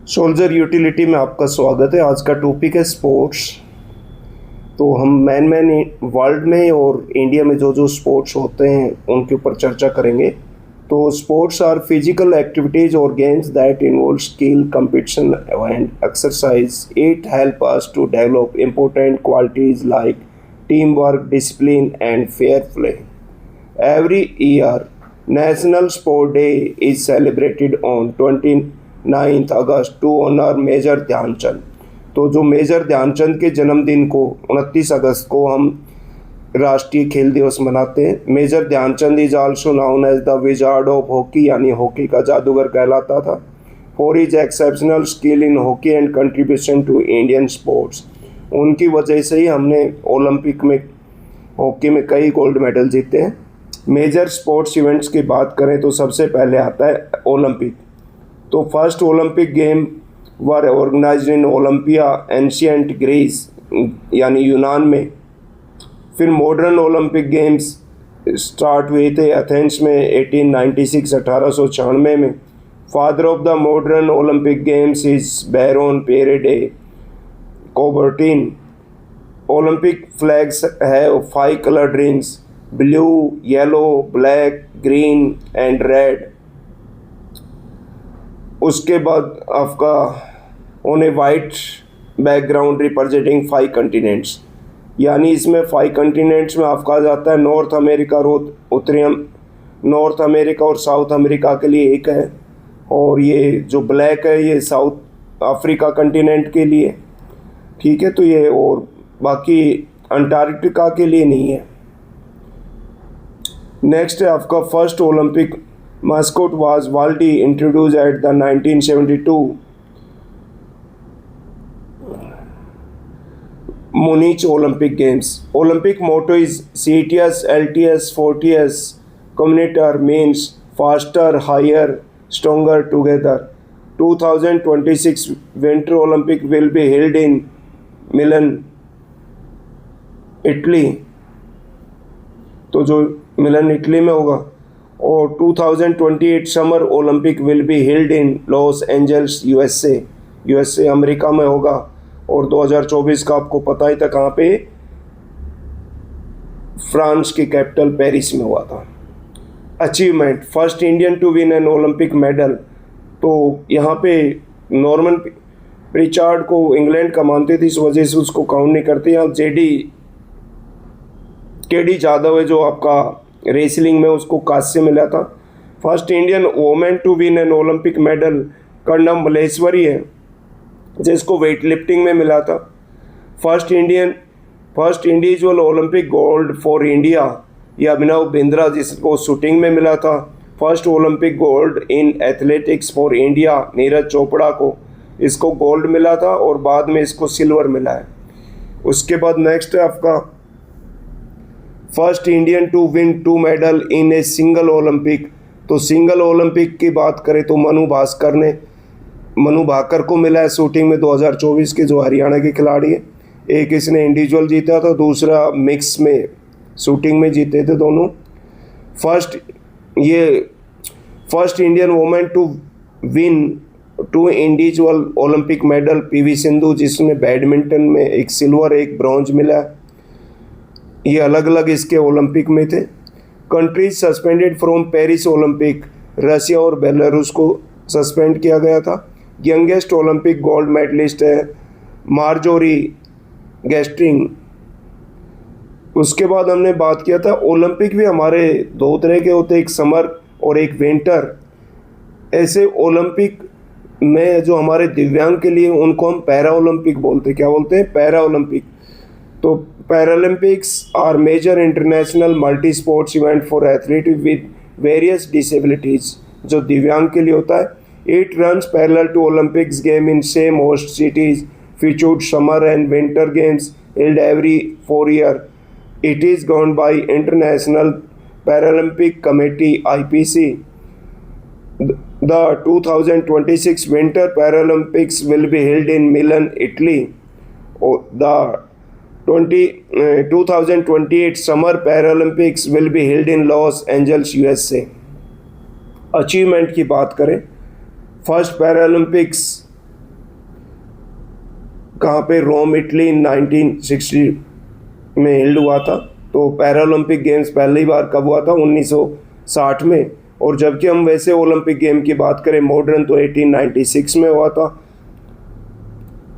Soldier utility में आपका स्वागत है। आज का टॉपिक है स्पोर्ट्स। तो हम मैन वर्ल्ड में और इंडिया में जो जो स्पोर्ट्स होते हैं उनके ऊपर चर्चा करेंगे। तो स्पोर्ट्स आर फिजिकल एक्टिविटीज और games that involve skill competition and exercise. It help us to develop important qualities like team work, discipline and fair play. Every year, National Sport Day is celebrated on 29th August to honor major Dhyanchand. तो जो major Dhyanchand के जन्मदिन को 29 अगस्त को हम राष्ट्रीय खेल दिवस मनाते हैं। Major Dhyanchand is also known as the wizard of hockey, यानी हॉकी का जादूगर कहलाता था। For his exceptional skill in hockey and contribution to Indian sports. उनकी वजह से ही हमने ओलंपिक में हॉकी में कई गोल्ड मेडल जीते हैं। मेजर स्पोर्ट्स इवेंट्स की बात करें तो सबसे पहले आता है ओलंपिक। तो फर्स्ट ओलंपिक गेम वर ऑर्गेनाइज्ड इन ओलंपिया एंशियंट ग्रीस, यानी यूनान में। फिर मॉडर्न ओलंपिक गेम्स स्टार्ट हुए थे एथेंस में 1896 में। Father of the modern Olympic games is Baron पेरे डे कोबर्टिन। ओलंपिक फ्लैग्स है 5 coloured rings, blue, yellow, black, green and red. उसके बाद आपका on A white background representing 5 continents, यानी इसमें 5 कंटिनेंट्स में आपका आ जाता है नॉर्थ अमेरिका और उत्तरी नॉर्थ अमेरिका और साउथ अमेरिका के लिए एक है, और ये जो ब्लैक है ये साउथ अफ्रीका कंटिनेंट के लिए, ठीक है। तो ये और बाकी अंटार्कटिका के लिए नहीं है। नेक्स्ट है आपका first Olympic mascot was Waldi, introduce at the 1972 Munich Olympic Games. Olympic motto is CTS, LTS, 40S. Communator means faster, higher, stronger together. 2026 Winter Olympic will be held in Milan, Italy. तो जो मिलन Italy में होगा। और 2028 summer Olympic will be held in Los Angeles, USA America में होगा। और 2024 का आपको पता ही था कहाँ पे, फ्रांस की कैपिटल पेरिस में हुआ था। Achievement, first Indian to win an Olympic medal. तो यहाँ पे नॉर्मन प्रिचार्ड को इंग्लैंड का मानते थे, इस वजह से उसको काउंट नहीं करते। यहाँ केडी जाधव है जो आपका रेसलिंग में, उसको कांस्य मिला था। First Indian women to win an Olympic medal Karnam Malleswari है, जिसको वेट लिफ्टिंग में मिला था। First individual Olympic gold for India, यह अभिनव बिंद्रा, जिसको शूटिंग में मिला था। First Olympic gold in athletics for India, Neeraj Chopra को, इसको गोल्ड मिला था और बाद में इसको सिल्वर मिला है। उसके बाद नेक्स्ट है आपका first Indian to win 2 medal in a single Olympic. तो सिंगल ओलंपिक की बात करें तो मनु भाकर को मिला है शूटिंग में 2024 के, जो हरियाणा के खिलाड़ी है। एक इसने इंडिविजुअल जीता था, दूसरा मिक्स में शूटिंग में जीते थे दोनों। First Indian women to win 2 individual Olympic medal PV Sindhu, जिसने बैडमिंटन में एक सिल्वर एक ब्रॉन्ज मिला। ये अलग अलग इसके ओलंपिक में थे। Countries suspended from Paris Olympic, Russia और बेलारूस को सस्पेंड किया गया था। यंगेस्ट ओलंपिक गोल्ड मेडलिस्ट है मार्जोरी गैस्ट्रिंग। उसके बाद हमने बात किया था ओलंपिक भी हमारे 2 तरह के होते हैं, एक समर और एक विंटर। ऐसे ओलंपिक में जो हमारे दिव्यांग के लिए, उनको हम पैरा ओलंपिक बोलते हैं। क्या बोलते हैं? Para Olympic. तो Paralympics are major international multi sports event for athlete with various disabilities, जो दिव्यांग के लिए होता है। It runs parallel to Olympics game in same host cities, featured summer and winter games held every 4 years. It is governed by International Paralympic Committee (IPC). The 2026 Winter Paralympics will be held in Milan, Italy. The 2028 Summer Paralympics will be held in Los Angeles, USA. Achievement की बात करें, first Paralympics कहाँ पे? Rome Italy 1960 में held हुआ था। तो Paralympic games पहली बार कब हुआ था? 1960 में। और जबकि हम वैसे ओलंपिक गेम की बात करें मॉडर्न, तो 1896 में हुआ था।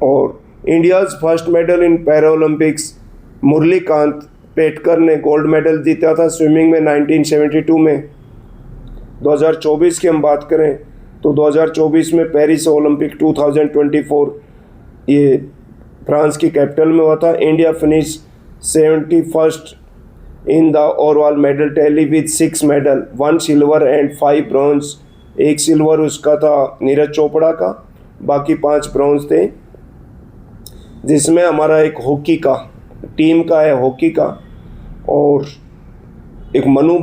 और India's first medal in Paralympics, Murlikant Petkar ने गोल्ड मेडल जीता था स्विमिंग में 1972 में। 2024 की हम बात करें तो 2024 में पेरिस ओलंपिक 2024 ये फ्रांस की कैपिटल में हुआ था। India finish 71st in the overall medal tally with 6 medal, 1 silver and 5 bronze. 1 silver उसका था नीरज चोपड़ा का, बाकी 5 ब्रॉन्ज थे, जिसमें हमारा एक हॉकी का टीम का है, हॉकी का, और एक मनु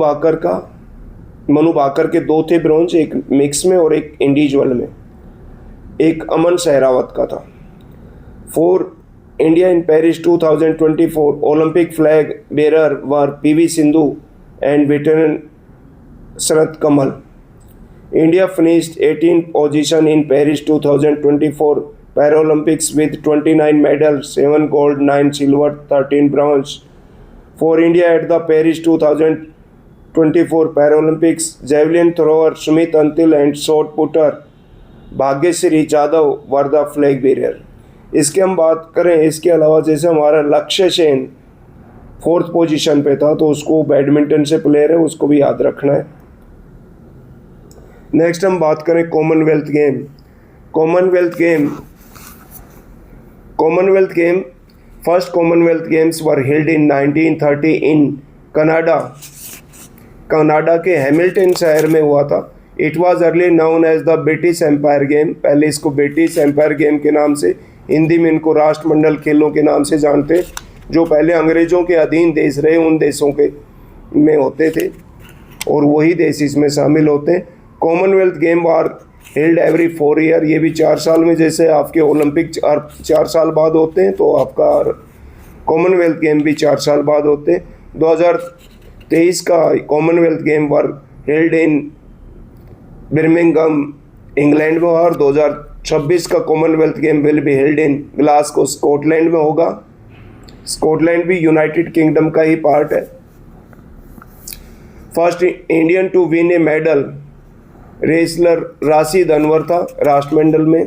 भाकर के 2 थे ब्रॉन्ज, एक मिक्स में और एक इंडिविजुअल में। एक अमन सहरावत का था। For India in Paris 2024 Olympic flag bearer were PV Sindhu and veteran Sharad Kamal. India finished 18th position in Paris 2024 Paralympics with 29 medals, 7 gold, 9 silver, 13 bronze. For India at the Paris 2024 Paralympics, javelin thrower Sumit Antil and shot putter Bhagyashree Jadhav were the flag bearer. इसके हम बात करें, इसके अलावा जैसे हमारा लक्ष्य Sen 4th position पे था, तो उसको बैडमिंटन से प्लेयर है, उसको भी याद रखना है। नेक्स्ट हम बात करें Commonwealth game. First Commonwealth games were held in 1930 in Canada के हैमिल्टन शहर में हुआ था। It was early known as the British Empire game. पहले इसको ब्रिटिश एम्पायर गेम के नाम से, हिंदी में इनको राष्ट्रमंडल खेलों के नाम से जानते, जो पहले अंग्रेज़ों के अधीन देश रहे उन देशों के में होते थे, और वही देश इसमें शामिल होते हैं। Commonwealth game are held every 4 year. ये भी 4 साल में, जैसे आपके ओलंपिक 4 साल बाद होते हैं, तो आपका कॉमनवेल्थ गेम भी 4 साल बाद होते हैं। 2023 का Commonwealth game were held in Birmingham England में, और 2026 का Commonwealth game will be held in Glasgow Scotland में होगा। स्कॉटलैंड भी यूनाइटेड किंगडम का ही पार्ट है। First Indian to win a medal wrestler Rashid Anwar था राष्ट्रमंडल में।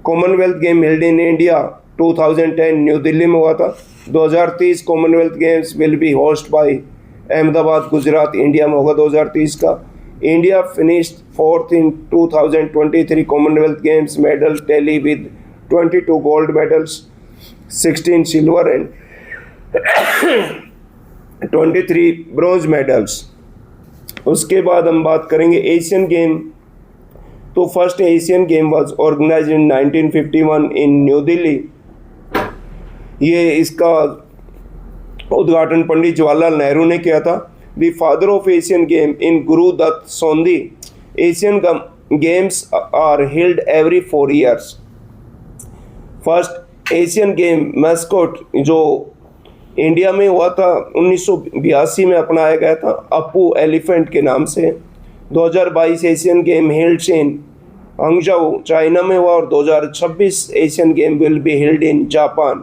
Commonwealth game held in India 2010 New Delhi में हुआ था। 2030 Commonwealth games will be host by Ahmedabad Gujarat India में होगा 2030 का। India finished 4th in 2023 Commonwealth Games medal tally with 22 gold medals, 16 silver and 23 bronze medals. उसके बाद हम बात करेंगे एशियन गेम। तो first Asian game was organized in 1951 in New Delhi. ये इसका उद्घाटन पंडित जवाहरलाल नेहरू ने किया था। The father of Asian game in Gurudutt Sondhi. Asian Games are held every 4 years. First Asian game mascot जो इंडिया में हुआ था 1982 में अपनाया गया था, अपू एलिफेंट के नाम से। 2022 Asian game held in Hangzhou China में हुआ, और 2026 Asian game will be held in Japan.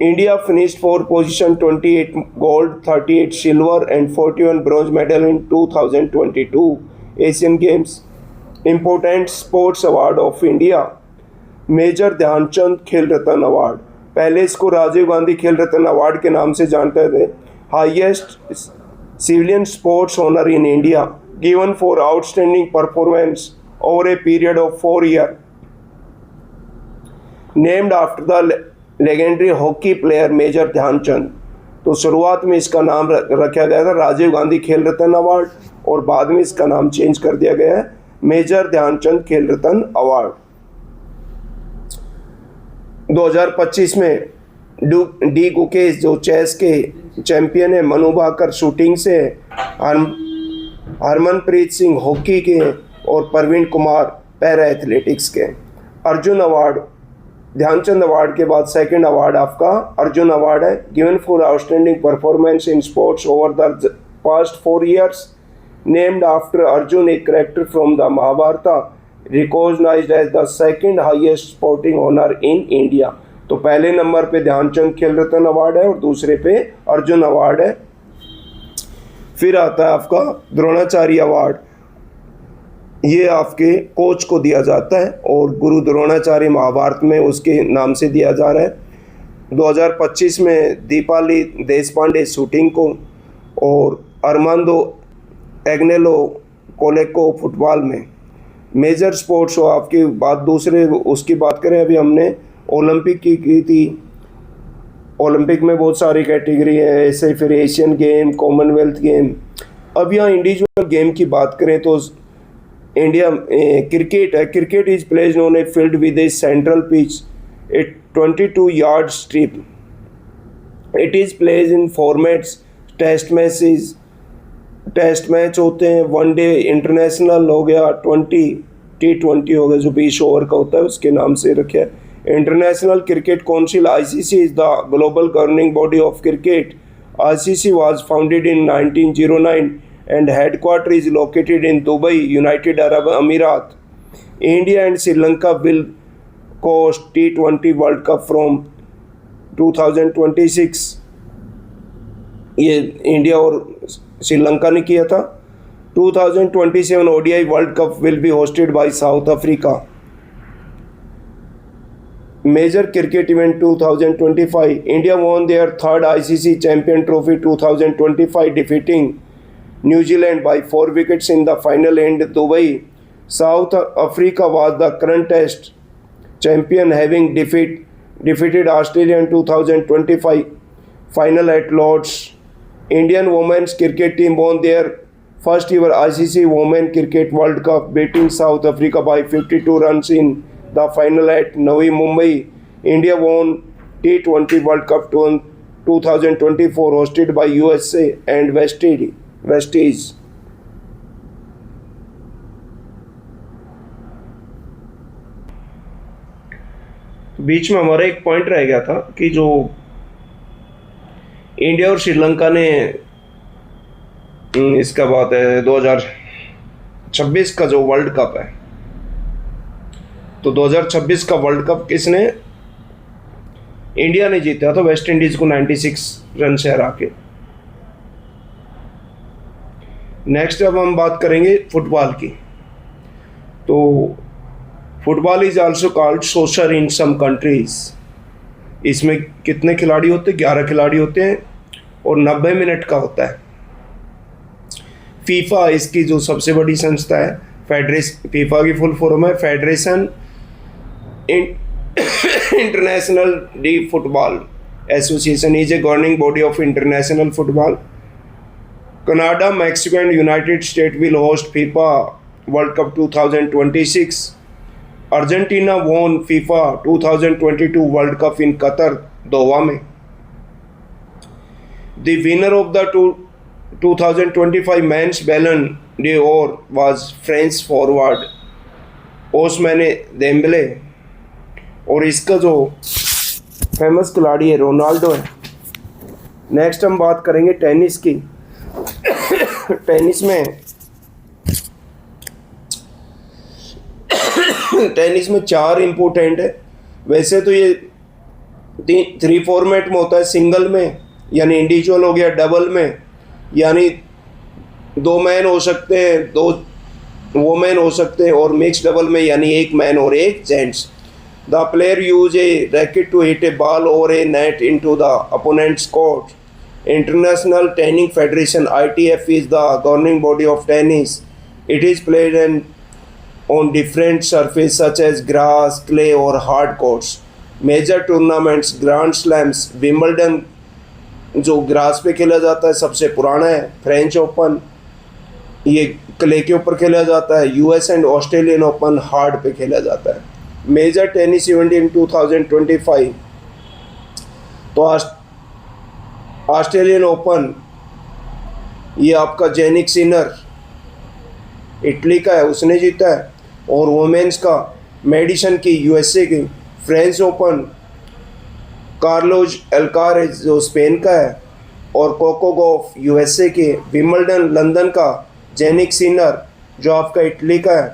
India finished 4th position, 28 gold, 38 silver and 41 bronze medal in 2022 Asian Games. Important sports award of India, major Dhyanchand Khel Ratna award. पहले इसको राजीव गांधी खेल Ratna award के नाम से जानते थे। Highest civilian sports honour in India, given for outstanding performance over a period of 4 year, named after the legendary hockey player major Dhyanchand. तो शुरुआत में इसका नाम रखा गया था राजीव गांधी खेल रत्न अवार्ड, और बाद में इसका नाम चेंज कर दिया गया है मेजर ध्यानचंद खेल रत्न अवार्ड। 2025 में डी गुकेश जो चेस के चैंपियन है, मनु भाकर शूटिंग से, हरमनप्रीत सिंह हॉकी के, और प्रवीण कुमार पैरा एथलेटिक्स के। अर्जुन अवार्ड, ध्यानचंद अवार्ड के बाद सेकंड अवार्ड आपका अर्जुन अवार्ड है, given for outstanding performance in sports over the past 4 years, named after Arjun a character from the Mahabharat, recognised as the second highest sporting honour in India. तो पहले number पे Dhyanchand Khel Ratna award है और दूसरे पे अर्जुन अवार्ड है। फिर आता है आपका द्रोणाचार्य अवार्ड, ये आपके कोच को दिया जाता है और गुरु द्रोणाचार्य महाभारत में उसके नाम से दिया जा रहा है। 2025 में दीपाली देशपांडे शूटिंग को और अरमांदो एग्नेलो कोलेको फुटबॉल में। मेजर स्पोर्ट्स हो आपकी बात, दूसरे उसकी बात करें, अभी हमने ओलंपिक की थी। ओलंपिक में बहुत सारी कैटेगरी है, ऐसे फिर एशियन गेम, कॉमनवेल्थ गेम। अब यहाँ इंडिविजुअल गेम की बात करें तो इंडिया क्रिकेट है। Cricket is played on a field with a central pitch, a 22 yard strip. It is played in formats test matches, test match होते हैं, वनडे इंटरनेशनल हो गया, T20 हो गया जो 20 ओवर का होता है, उसके नाम से रखे है। International cricket council ICC is the global governing body of cricket. ICC was founded in 1909 and headquarters is located in Dubai, United Arab Emirates. India and Sri Lanka will host T20 World Cup from 2026. ये India और श्रीलंका ने किया था। 2027 ODI world cup will be hosted by South Africa. Major cricket event 2025, India won their third ICC champion trophy 2025 defeating New Zealand by 4 wickets in the final in Dubai. South Africa was the current test champion having defeated Australia in 2025 final at Lord's. Indian women's cricket team won their first ever ICC Women Cricket World Cup, beating South Africa by 52 runs in the final at Navi Mumbai. India won T20 World Cup 2024 hosted by USA and West Indies. बीच में हमारा एक point रह गया था कि जो India और श्रीलंका ने, इसका बात है 2026 का जो वर्ल्ड कप है, तो 2026 का वर्ल्ड कप किसने, इंडिया ने जीता था वेस्ट इंडीज को 96 रन से हरा के। नेक्स्ट अब हम बात करेंगे फुटबॉल की। तो football is also called soccer in some countries. इसमें कितने खिलाड़ी होते हैं? 11 खिलाड़ी होते हैं और 90 मिनट का होता है। फीफा इसकी जो सबसे बड़ी संस्था है, फीफा की फुल फॉर्म है Federation International de Football Association, is a governing body of international football. Canada, Mexico and United State will host FIFA World Cup 2026. Argentina won FIFA 2022 World Cup in Qatar, Doha में। The winner of the 2025 men's Ballon d'Or was French forward Ousmane Dembele, और इसका जो famous खिलाड़ी है Ronaldo है। Next हम बात करेंगे टेनिस की। टेनिस में 4 इम्पोर्टेंट है। वैसे तो ये 3 फॉर्मेट में होता है, सिंगल में यानी इंडिविजुअल हो गया, डबल में यानी 2 मैन हो सकते हैं, 2 वोमेन हो सकते हैं, और मिक्स डबल में यानी 1 मैन और 1 gents. The player use a racket to hit a ball और a net into the opponents court. International Tennis Federation (ITF) is the governing body of tennis. It is played on different surfaces such as grass, clay, or hard courts. Major tournaments, Grand Slams, Wimbledon जो grass पे खेला जाता है सबसे पुराना है, French open ये clay के ऊपर खेला जाता है, US and Australian open hard पे खेला जाता है। मेजर टेनिस इवेंट इन 2025 तो ऑस्ट्रेलियन ओपन ये आपका जेनिक सिनर इटली का है, उसने जीता है। और वुमेन्स का मेडिसन की USA की, फ्रेंच ओपन कार्लोज एल्कारेज जो स्पेन का है, और कोको गॉफ USA के, विम्बलडन लंदन का जेनिक सिनर जो आपका इटली का है,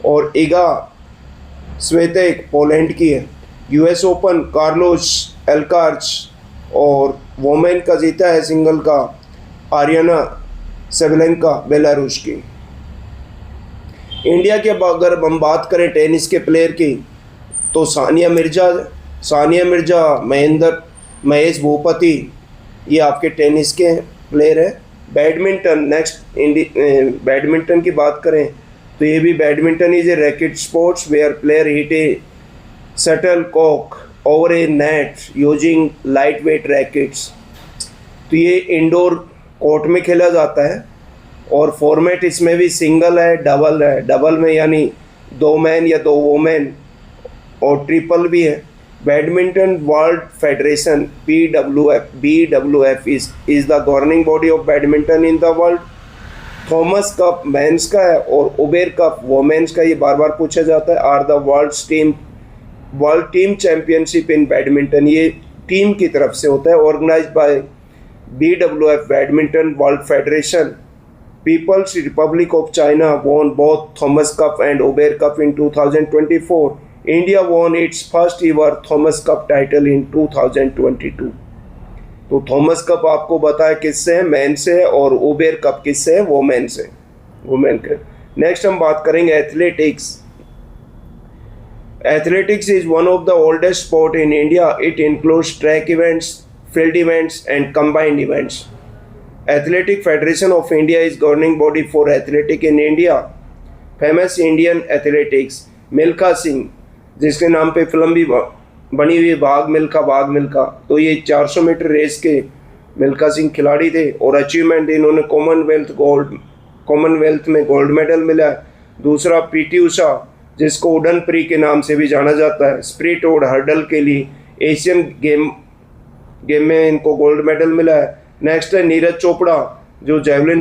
और इगा स्वेतेक पोलैंड की है। यूएस ओपन कार्लोस एल्काराज और वोमेन का जीता है सिंगल का आरियाना सेबलेंका बेलारूस की। इंडिया के अगर हम बात करें टेनिस के प्लेयर की तो सानिया मिर्ज़ा महेश भूपति ये आपके टेनिस के प्लेयर है। बैडमिंटन की बात करें तो ये भी badminton is a racket sports wear player hit A shuttlecock over A net using light weight rackets. तो ये इंडोर कोर्ट में खेला जाता है और फॉर्मेट इसमें भी सिंगल है, डबल में यानी 2 मैन या 2 वोमेन और ट्रिपल भी है। Badminton world federation BWF is the governing body of badminton in the world. Thomas cup men's का है और उबेर कप वोमेन्स का, ये बार बार पूछा जाता है। Or the world team championship in badminton, ये टीम की तरफ से होता है। Organised by BWF badminton world federation. People's republic of China won both Thomas Cup and Uber Cup in 2024. India won its first ever Thomas Cup title in 2022. तो Thomas cup आपको बताया किससे है, मैन से, और उबेर कप किससे है, women से, वुमेन के। नेक्स्ट हम बात करेंगे athletics. Athletics is one of the oldest sport in India. It includes track events, field events and combined events. Athletic Federation of India is governing body for athletic in India. Famous Indian athletics Milkha Singh, जिसके नाम पे film भी बनी हुई है भाग मिल्खा, तो ये 400 मीटर रेस के मिल्खा सिंह खिलाड़ी थे और अचीवमेंट इन्होंने कॉमनवेल्थ में गोल्ड मेडल मिला है। दूसरा पीटी उषा, जिसको उड़न प्री के नाम से भी जाना जाता है, स्प्रिट और हर्डल के लिए एशियन गेम में इनको गोल्ड मेडल मिला है। नेक्स्ट है नीरज चोपड़ा, जो जेवलिन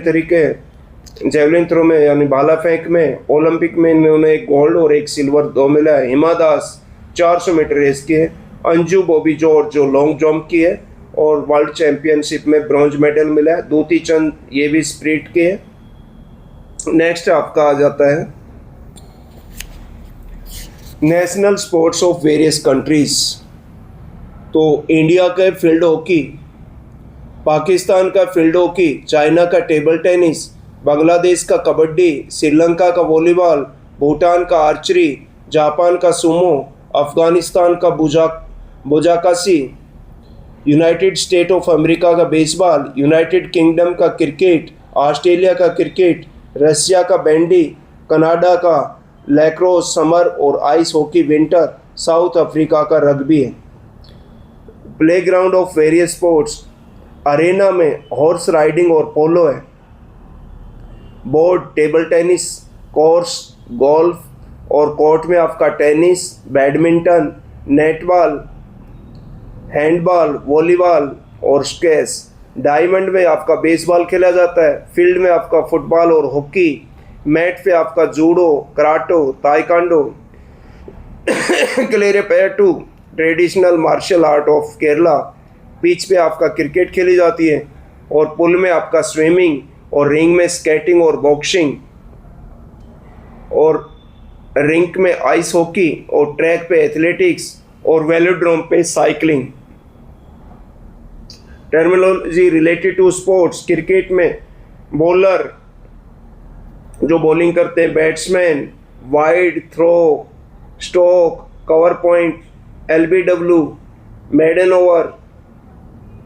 थ्रो में यानी भाला फेंक में ओलंपिक में इन्होंने 1 गोल्ड और 1 सिल्वर 2 मिला है। हिमा दास 400 मीटर रेस की है। अंजू बॉबी जॉर्ज जो लॉन्ग जंप की है और वर्ल्ड चैंपियनशिप में ब्रॉन्ज मेडल मिला है। दूती चंद ये भी स्प्रिट के है। नेक्स्ट आपका आ जाता है national sports of various countries. तो इंडिया का फील्ड हॉकी, पाकिस्तान का फील्ड हॉकी, चाइना का टेबल टेनिस, बांग्लादेश का कबड्डी, श्रीलंका का वॉलीबॉल, भूटान का आर्चरी, जापान का सुमो, अफगानिस्तान का बुजाकाशी, यूनाइटेड स्टेट ऑफ अमेरिका का बेसबॉल, यूनाइटेड किंगडम का क्रिकेट, ऑस्ट्रेलिया का क्रिकेट, रशिया का बैंडी, कनाडा का लैक्रोस समर और ice hockey winter, south Africa का रग्बी है। Playground of various sports, Arena में हॉर्स राइडिंग और पोलो है। Board table tennis, course golf और कोर्ट में आपका tennis, badminton, netball, handball, volleyball और स्क्वैश। डायमंड में आपका बेसबॉल खेला जाता है। फील्ड में आपका फुटबॉल और हॉकी। मैट पे आपका judo, karate, taekwondo, Kalaripayattu traditional martial art of Kerala. Pitch पे आपका क्रिकेट खेली जाती है और पुल में आपका स्विमिंग और रिंग में स्केटिंग और बॉक्सिंग और रिंक में आइस हॉकी और ट्रैक पे एथलेटिक्स और वेलोड्रोम पे cycling. Terminology related to sports, cricket में बॉलर जो बॉलिंग करते हैं, batsman, wide, throw, stroke, cover point, LBW, maiden over,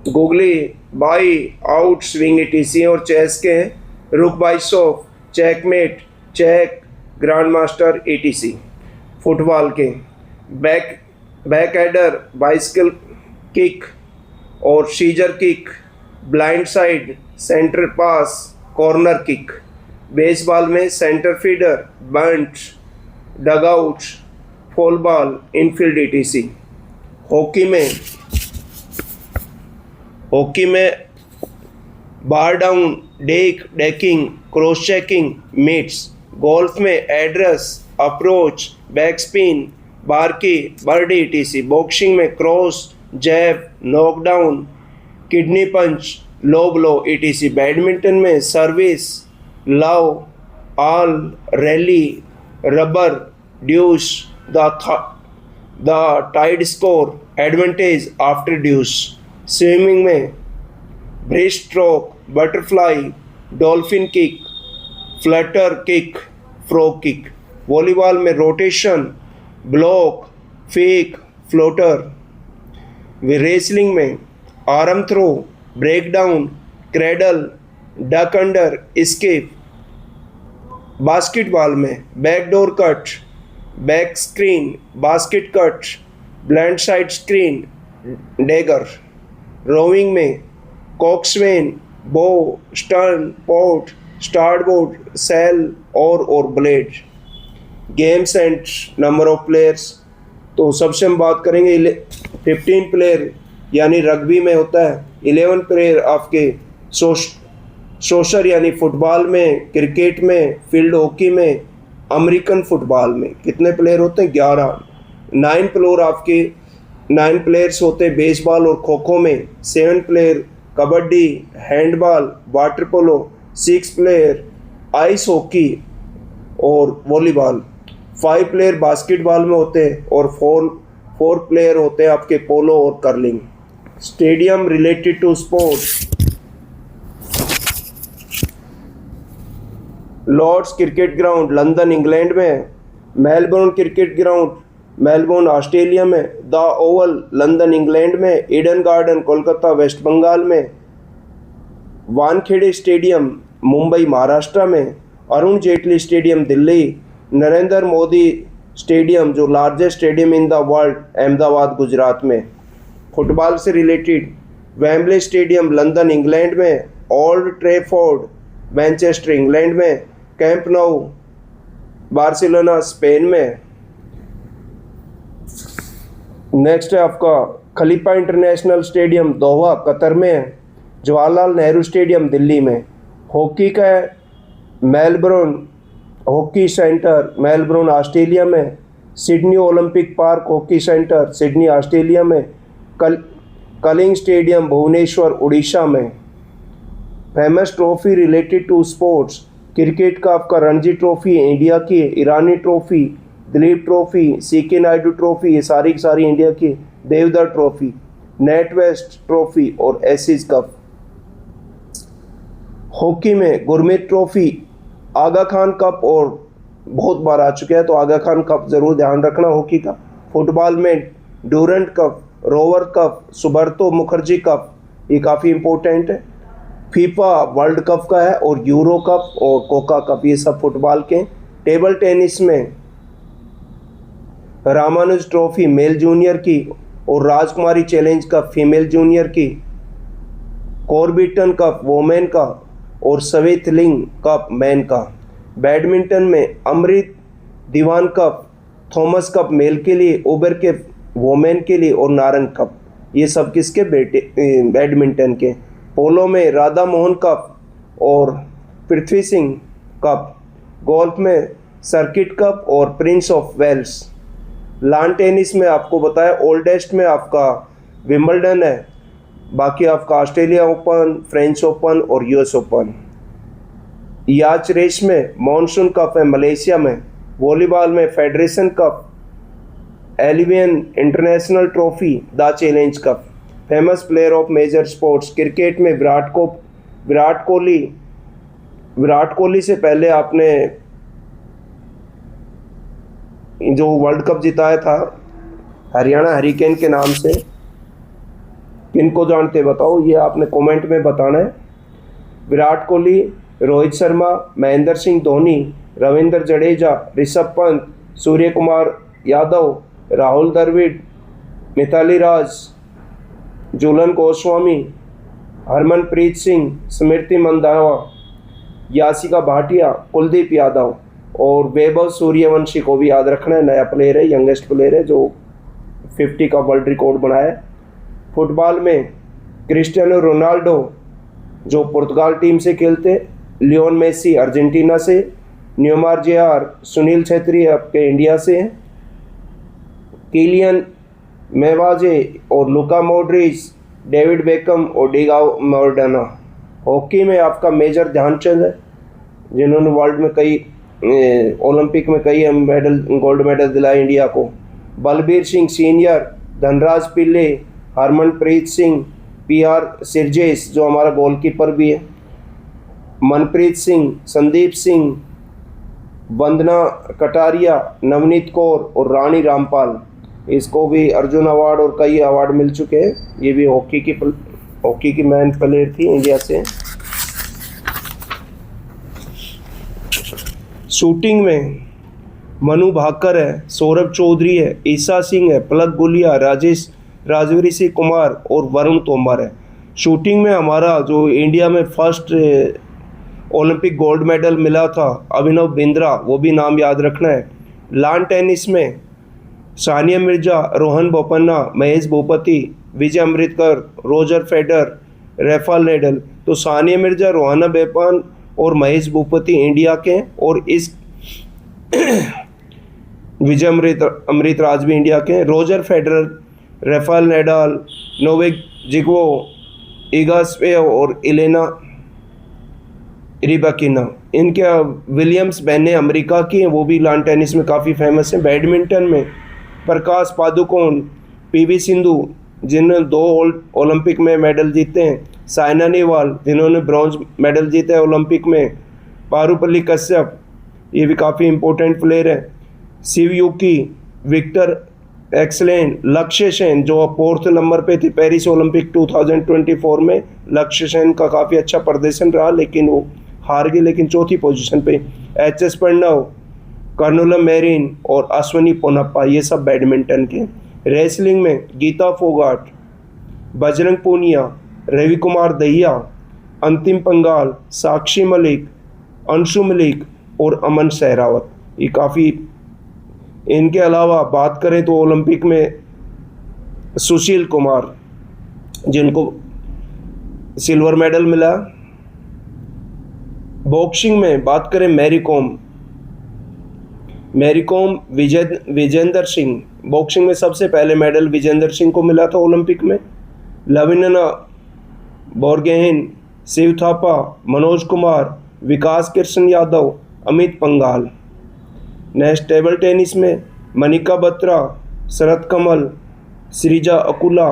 googly, bye, out, swing ETC। और चेस के हैं rook bishop, checkmate, check, grand master ETC। Football के back header, bicycle kick और scissor kick, blind side, centre pass, corner kick. Baseball में centre fielder, बंट, dugout, foul ball, infield ETC। Hockey में bar down, deking, cross checking, mids. Golf में address, approach, back spin, barkie, birdie ETC। Boxing में cross, jab, knockdown, kidney punch, low blow ETC। Badminton में service, love, all, rally, rubber, deuce, the tied score, advantage after deuce. Swimming में breast stroke, butterfly, dolphin kick, flutter kick, frog kick. Volleyball में rotation, block, fake, floater. Wrestling में arm throw, break down, cradle, duck under, escape. Basketball में backdoor cut, back screen, basket cut, blind side screen, dagger. Rowing में coxswain, bow, stern, port, starboard, sail और blade. Games and number of players, तो सबसे हम बात करेंगे 15 player यानी rugby में होता है, 11 प्लेयर आपके सोशर यानी फुटबॉल में, क्रिकेट में, फील्ड हॉकी में, अमेरिकन फुटबॉल में कितने प्लेयर होते हैं? 11। 9 प्लेयर्स होते हैं बेसबॉल और खो खो में, 7 player kabaddi, handball, water polo, 6 player ice hockey और वॉलीबॉल, 5 प्लेयर बास्केटबॉल में होते हैं और 4 प्लेयर होते हैं आपके पोलो और curling. Stadium related to sports, Lord's Cricket Ground London England में, Melbourne Cricket Ground Melbourne Australia में, द ओवल लंदन इंग्लैंड में, Eden Gardens Kolkata West Bengal में, वानखेड़े स्टेडियम मुंबई महाराष्ट्र में, अरुण जेटली स्टेडियम दिल्ली, नरेंद्र मोदी स्टेडियम जो largest stadium in the world Ahmedabad Gujarat में। फुटबॉल से रिलेटेड वेम्बले स्टेडियम लंदन इंग्लैंड में, ओल्ड ट्रैफोर्ड मैनचेस्टर इंग्लैंड में, कैंप नाउ बार्सिलोना स्पेन में। नेक्स्ट है आपका खलीफा इंटरनेशनल स्टेडियम दोहा कतर में है, जवाहरलाल नेहरू स्टेडियम दिल्ली में। हॉकी का है Melbourne hockey centre Melbourne Australia में, Sydney Olympic Park hockey centre Sydney Australia में, कलिंग स्टेडियम भुवनेश्वर उड़ीसा में। Famous trophy related to sports, cricket का आपका रणजी ट्रॉफी इंडिया की, Irani trophy, Duleep trophy, CK Naidu trophy, ये सारी की सारी इंडिया की, Deodhar trophy, NatWest trophy और एसिस कप। हॉकी में गुरमीत ट्रॉफी, आगा खान कप और बहुत बार आ चुका है तो आगा खान कप ज़रूर ध्यान रखना हॉकी का। फुटबॉल में Durand cup, Rover cup, Subroto Mukherjee cup, ये काफ़ी इम्पोर्टेंट है। फीफा वर्ल्ड कप का है और यूरो कप और कोका कप, ये सब फुटबॉल के। टेबल टेनिस में रामानुज ट्रॉफी मेल जूनियर की और राजकुमारी चैलेंज कप फीमेल जूनियर की, कॉर्बिटन कप वोमेन का और सवेतलिंग कप मैन का। बैडमिंटन में अमृत दीवान कप, थॉमस कप मेल के लिए, ओबर के वोमेन के लिए और नारंग कप, ये सब किसके बैडमिंटन के। पोलो में राधा मोहन कप और पृथ्वी सिंह कप। गोल्फ में सर्किट कप और prince of Wales. Lawn tennis में आपको बताया ओल्डेस्ट में आपका विंबलडन है, बाकी आपका ऑस्ट्रेलिया ओपन, फ्रेंच ओपन और यूएस ओपन। याच रेस में मॉनसून कप है मलेशिया में। वॉलीबॉल में फेडरेशन कप, एलिवियन international trophy, the challenge cup. Famous player of major sports, cricket में विराट कोहली से पहले आपने जो वर्ल्ड कप जिताया था हरियाणा हरिकेन के नाम से, किनको जानते बताओ, ये आपने कमेंट में बताना है। विराट कोहली, रोहित शर्मा, महेंद्र सिंह धोनी, रविंद्र जडेजा, ऋषभ पंत, सूर्य कुमार यादव, राहुल द्रविड़, मिताली राज, झूलन गोस्वामी, हरमनप्रीत सिंह, स्मृति मंदाना, यासिका भाटिया, कुलदीप यादव और वैभव सूर्यवंशी को भी याद रखना है। नया प्लेयर है, यंगेस्ट प्लेयर है जो 50 का वर्ल्ड रिकॉर्ड बनाया है। फुटबॉल में क्रिस्टियानो रोनाल्डो जो पुर्तगाल टीम से खेलते, लियोन मेसी अर्जेंटीना से, न्यूमार जेआर, सुनील छेत्री आपके इंडिया से हैं, किलियन मेवाजे और लुका मॉड्रिच, डेविड बेकम और डिगाओ माराडोना। हॉकी में आपका मेजर ध्यानचंद है जिन्होंने वर्ल्ड में कई ओलंपिक में कई मेडल, गोल्ड मेडल दिलाए इंडिया को। बलबीर सिंह सीनियर, धनराज पिल्ले, हरमनप्रीत सिंह, PR सिरजेस जो हमारा गोलकीपर भी है, मनप्रीत सिंह, संदीप सिंह, वंदना कटारिया, नवनीत कौर और रानी रामपाल, इसको भी अर्जुन अवार्ड और कई अवार्ड मिल चुके हैं। ये भी हॉकी की मैन प्लेयर थी इंडिया से। शूटिंग में मनु भाकर है, सौरभ चौधरी है, ईसा सिंह है, पलक गुलिया, राजेश राजवीर सिंह कुमार और वरुण तोमर है। शूटिंग में हमारा जो इंडिया में फर्स्ट ओलंपिक गोल्ड मेडल मिला था अभिनव बिंद्रा, वो भी नाम याद रखना है। लॉन टेनिस में Sania Mirza, Rohan Bopanna, Mahesh Bhupathi, Vijay Amritkar, Roger Federer, Rafael Nadal. तो सानिया मिर्जा, रोहना बोपन्ना और महेश भूपति इंडिया के, और इस विजय अमृतराज भी इंडिया के। Roger Federer, Rafael Nadal, Novak जोकोविच, इगा स्विएटेक और एलेना रिबाकिना, इनके विलियम्स बहनें अमेरिका की हैं, वो भी लॉन टेनिस में काफ़ी फेमस हैं। बैडमिंटन में प्रकाश पादुकोण, PV सिंधु जिन्होंने 2 ओलंपिक में मेडल जीते हैं, साइना नेहवाल जिन्होंने ब्रॉन्ज मेडल जीता है ओलंपिक में, पारुपल्ली कश्यप ये भी काफ़ी इम्पोर्टेंट प्लेयर है, शिवयुकी, विक्टर एक्सलेंड, लक्ष्य सेन जो 4th नंबर पे थी पेरिस ओलंपिक 2024 में। लक्ष्य सेन का काफ़ी अच्छा प्रदर्शन रहा लेकिन वो हार गई, लेकिन 4थी पोजीशन पे। HS प्रणव, कर्नुलम मैरिन और अश्विनी पोनप्पा, ये सब बैडमिंटन के। रेसलिंग में गीता फोगाट, बजरंग पूनिया, रवि कुमार दहिया, अंतिम पंगाल, साक्षी मलिक, अंशु मलिक और अमन सहरावत, ये काफ़ी। इनके अलावा बात करें तो ओलंपिक में सुशील कुमार जिनको सिल्वर मेडल मिला। बॉक्सिंग में बात करें मैरी कॉम, विजेंदर सिंह, बॉक्सिंग में सबसे पहले मेडल विजेंदर सिंह को मिला था ओलंपिक में। Lovlina Borgohain, Shiva Thapa, Manoj Kumar, Vikas Krishan Yadav, Amit Panghal. Next table tennis में Manika Batra, Sharath Kamal, Sreeja Akula,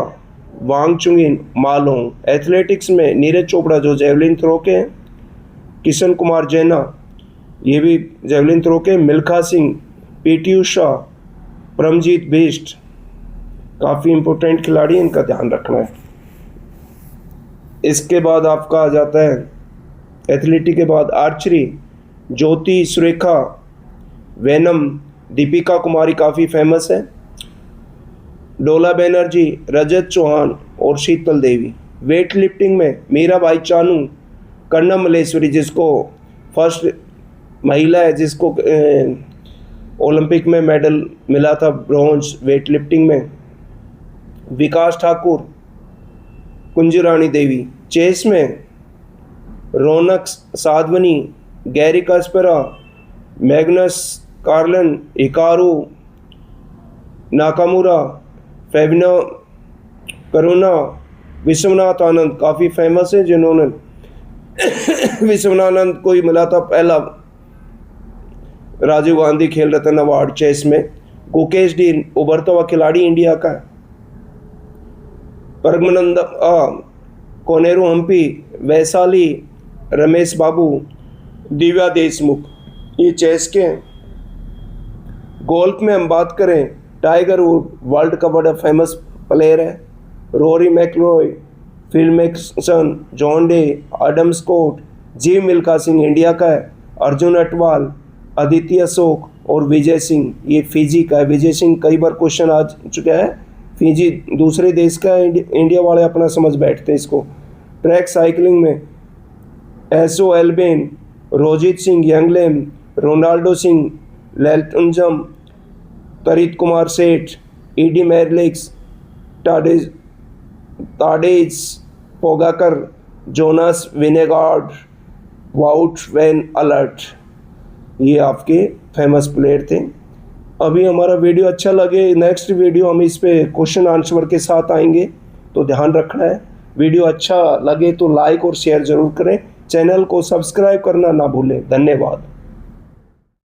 Wang Chuqin, Ma Long. Athletics में नीरज चोपड़ा जो जेवलिन थ्रो के हैं, किशन कुमार जैना ये भी जेवलिन थ्रो के, मिल्खा सिंह, PT उषा, परमजीत बिष्ट, काफ़ी इम्पोर्टेंट खिलाड़ी, इनका ध्यान रखना है। इसके बाद आपका आ जाता है एथलेटिक के बाद आर्चरी, ज्योति सुरेखा, वेनम, दीपिका कुमारी काफ़ी फेमस है, डोला बनर्जी, रजत चौहान और शीतल देवी। वेट लिफ्टिंग में मीराबाई चानू, कर्णम मल्लेश्वरी जिसको फर्स्ट महिला है जिसको ओलंपिक में मेडल मिला था ब्रॉन्ज वेट लिफ्टिंग में, विकास ठाकुर, कुंजरानी देवी। चेस में Raunak Sadhwani, Garry Kasparov, Magnus Carlsen, Hikaru Nakamura, Fabiano Caruana, Viswanathan Anand काफ़ी फेमस है जिन्होंने विश्वनाथ आनंद को ही मिला था पहला राजीव गांधी खेल रत्न अवार्ड चेस में। गुकेश डी उभरता हुआ खिलाड़ी इंडिया का है। परमानंद कोनेरू हम्पी, वैशाली, रमेश बाबू, दिव्या देशमुख, ये चेस के हैं। गोल्फ में हम बात करें टाइगर वुड वर्ल्ड का बड़ा फेमस प्लेयर है, Rory McIlroy, Phil Mickelson, John Day, Adam Scott, Jeev Milkha Singh India का है, अर्जुन अटवाल, अदिति अशोक और विजय सिंह ये फिजी का है। विजय सिंह कई बार क्वेश्चन आ चुका है, फिजी दूसरे देश का है, इंडिया वाले अपना समझ बैठते हैं इसको। ट्रैक साइकिलिंग में एसो एल्बेन, रोजित सिंह यंगलेम, रोनाल्डो सिंह, लेल्टनजम, तरित कुमार सेठ, ईडी मेरलिक्स, ताडेज पोगाकर, जोनास विनेगार्ड, वाउट वैन अलर्ट, ये आपके फेमस प्लेयर थे। अभी हमारा वीडियो अच्छा लगे, नेक्स्ट वीडियो हम इस पे क्वेश्चन आंसर के साथ आएंगे, तो ध्यान रखना है। वीडियो अच्छा लगे तो लाइक और शेयर ज़रूर करें, चैनल को सब्सक्राइब करना ना भूलें। धन्यवाद।